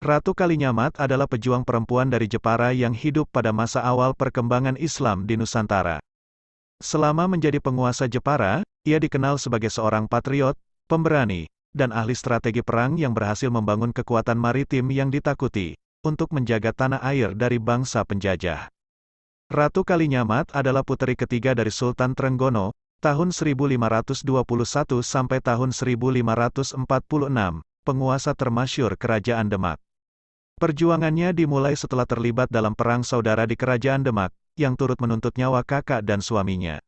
Ratu Kalinyamat adalah pejuang perempuan dari Jepara yang hidup pada masa awal perkembangan Islam di Nusantara. Selama menjadi penguasa Jepara, ia dikenal sebagai seorang patriot, pemberani, dan ahli strategi perang yang berhasil membangun kekuatan maritim yang ditakuti, untuk menjaga tanah air dari bangsa penjajah. Ratu Kalinyamat adalah puteri ketiga dari Sultan Trenggono, tahun 1521 sampai tahun 1546, penguasa termasyhur Kerajaan Demak. Perjuangannya dimulai setelah terlibat dalam perang saudara di Kerajaan Demak, yang turut menuntut nyawa kakak dan suaminya.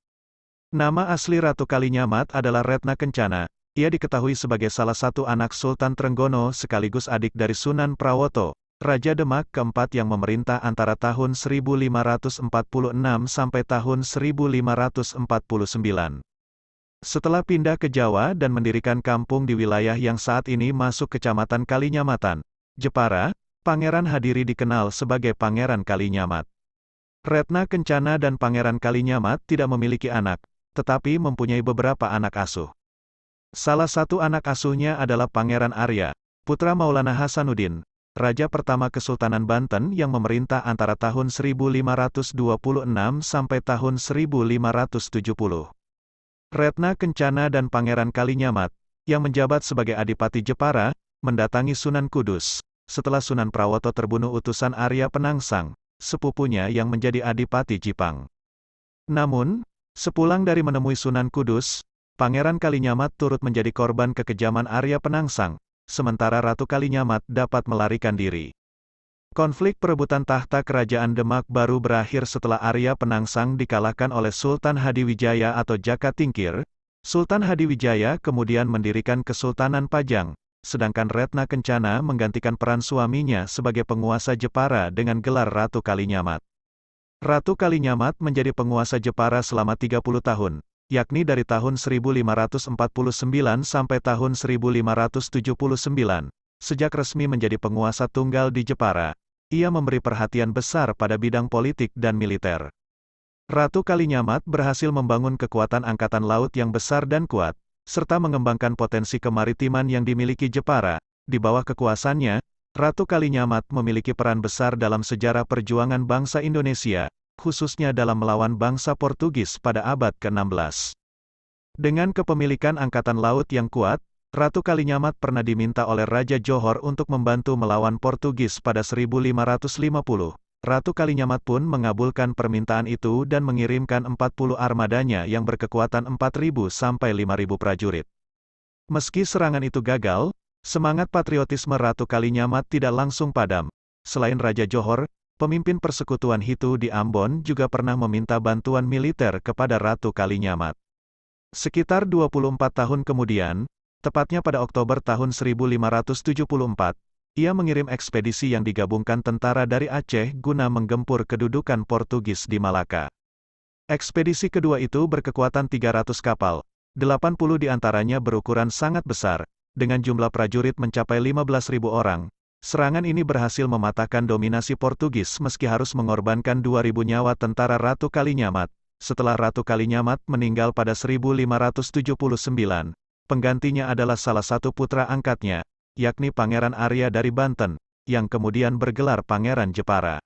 Nama asli Ratu Kalinyamat adalah Retna Kencana. Ia diketahui sebagai salah satu anak Sultan Trenggono sekaligus adik dari Sunan Prawoto, Raja Demak keempat yang memerintah antara tahun 1546 sampai tahun 1549. Setelah pindah ke Jawa dan mendirikan kampung di wilayah yang saat ini masuk Kecamatan Kalinyamatan, Jepara, Pangeran Hadiri dikenal sebagai Pangeran Kalinyamat. Retna Kencana dan Pangeran Kalinyamat tidak memiliki anak, tetapi mempunyai beberapa anak asuh. Salah satu anak asuhnya adalah Pangeran Arya, putra Maulana Hasanuddin, Raja pertama Kesultanan Banten yang memerintah antara tahun 1526 sampai tahun 1570. Retna Kencana dan Pangeran Kalinyamat, yang menjabat sebagai Adipati Jepara, mendatangi Sunan Kudus, setelah Sunan Prawoto terbunuh utusan Arya Penangsang, sepupunya yang menjadi Adipati Jipang. Namun, sepulang dari menemui Sunan Kudus, Pangeran Kalinyamat turut menjadi korban kekejaman Arya Penangsang, sementara Ratu Kalinyamat dapat melarikan diri. Konflik perebutan tahta Kerajaan Demak baru berakhir setelah Arya Penangsang dikalahkan oleh Sultan Hadiwijaya atau Jaka Tingkir. Sultan Hadiwijaya kemudian mendirikan Kesultanan Pajang, sedangkan Retna Kencana menggantikan peran suaminya sebagai penguasa Jepara dengan gelar Ratu Kalinyamat. Ratu Kalinyamat menjadi penguasa Jepara selama 30 tahun, yakni dari tahun 1549 sampai tahun 1579. Sejak resmi menjadi penguasa tunggal di Jepara, ia memberi perhatian besar pada bidang politik dan militer. Ratu Kalinyamat berhasil membangun kekuatan angkatan laut yang besar dan kuat, serta mengembangkan potensi kemaritiman yang dimiliki Jepara. Di bawah kekuasaannya, Ratu Kalinyamat memiliki peran besar dalam sejarah perjuangan bangsa Indonesia, khususnya dalam melawan bangsa Portugis pada abad ke-16. Dengan kepemilikan angkatan laut yang kuat, Ratu Kalinyamat pernah diminta oleh Raja Johor untuk membantu melawan Portugis pada 1550. Ratu Kalinyamat pun mengabulkan permintaan itu dan mengirimkan 40 armadanya yang berkekuatan 4.000 sampai 5.000 prajurit. Meski serangan itu gagal, semangat patriotisme Ratu Kalinyamat tidak langsung padam. Selain Raja Johor, pemimpin persekutuan Hitu di Ambon juga pernah meminta bantuan militer kepada Ratu Kalinyamat. Sekitar 24 tahun kemudian, tepatnya pada Oktober tahun 1574, ia mengirim ekspedisi yang digabungkan tentara dari Aceh guna menggempur kedudukan Portugis di Malaka. Ekspedisi kedua itu berkekuatan 300 kapal, 80 diantaranya berukuran sangat besar, dengan jumlah prajurit mencapai 15.000 orang. Serangan ini berhasil mematahkan dominasi Portugis meski harus mengorbankan 2.000 nyawa tentara Ratu Kalinyamat. Setelah Ratu Kalinyamat meninggal pada 1579, penggantinya adalah salah satu putra angkatnya, yakni Pangeran Arya dari Banten, yang kemudian bergelar Pangeran Jepara.